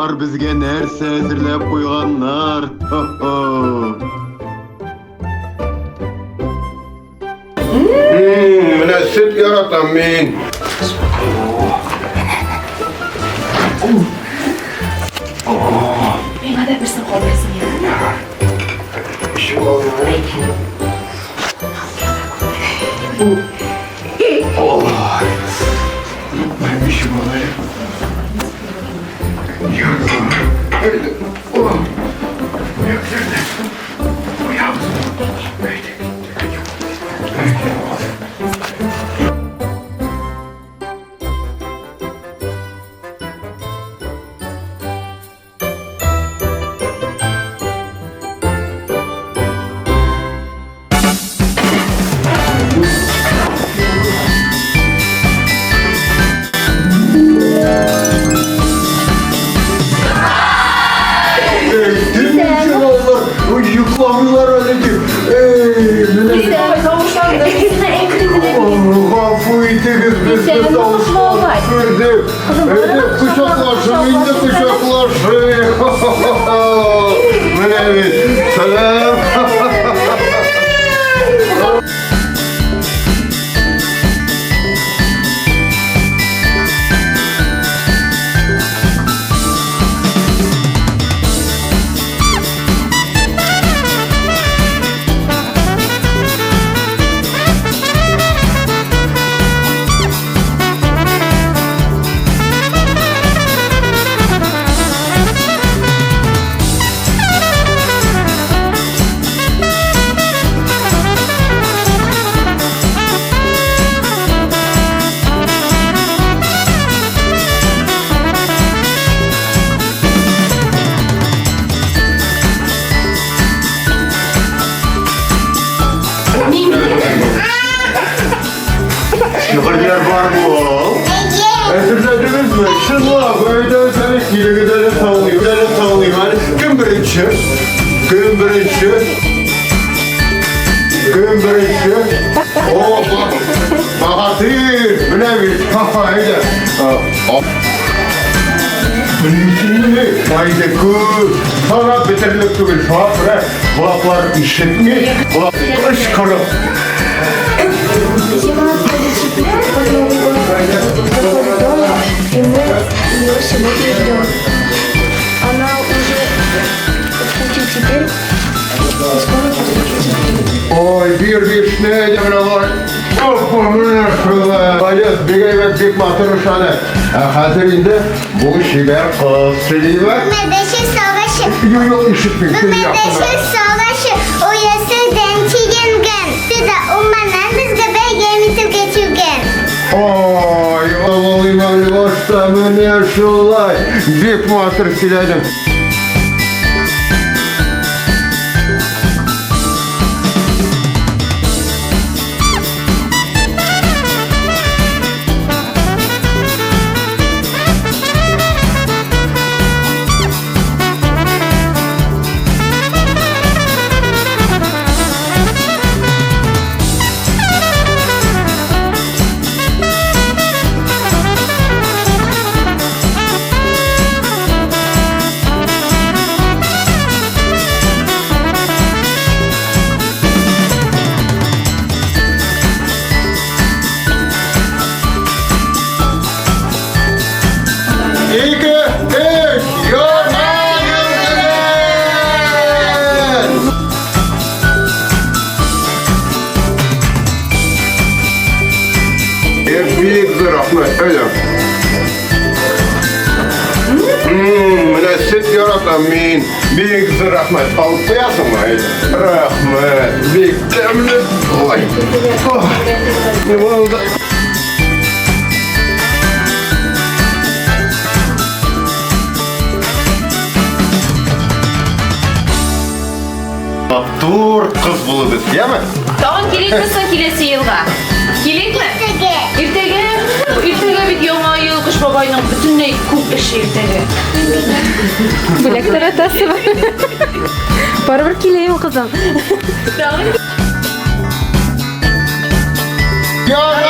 Балдар бізге нәрсе әзірлеп қойғандар. Міне сүт яратам мен. Мен ада бірсін қолдайсың еді. Ben bir şey bulayım. Yürü. Haydi. Uyak nerede? Uyak. Haydi. Yıklamıyorlar öyle ki. Biz de kavuşlandık. Bizimle en kriminali. Kafayı tekiz biz de savuşturdu. Kucaklaşın, indi kucaklaşın. Evet, selam. Şıkırlar var mı? Özürlediniz mi? Şınla böyle özellik gidelim savunuyor. Gidelim savunuyor. Hani gün birinci. Gün birinci. Gün birinci. Oo bak. Bahadır. Bilemiş. Haydi. Haydi kız. Sana beterlik değil. Şahap kulaklar işitmiyor. Kulaklar ışkırıp. И мы ее сегодня ждем. Она уже в теперь и скоро поступит. Oy bir ne demir var. Öpümünü şöyle. Hayat bir evet bir matır uşanı. Hatırında bu şeyler kısırı var. Medeşi savaşı. Yok işitmiyor. Medeşi savaşı. O yası dençigen gen. Size ummanan biz göbeğe gemitir geçirgen. Oy oğlum öyle başta ne şulay. Bir matır siledim. Büyük bir rahmet, öyle. Mine süt yaratan min, büyük bir rahmet. Alıp koyarsın mı? Rahmet, büyük demli. Oy. Ne oldu? Dur kız buluruz, değil mi? Tamam, kelek misin kelesi yılga? Kelek mi? Ertege. Ertege bit yoma yıl kış babayның bütünlüğü kub işi ertege. Bilekler atası mı? Barbar keleyim kızım. Ya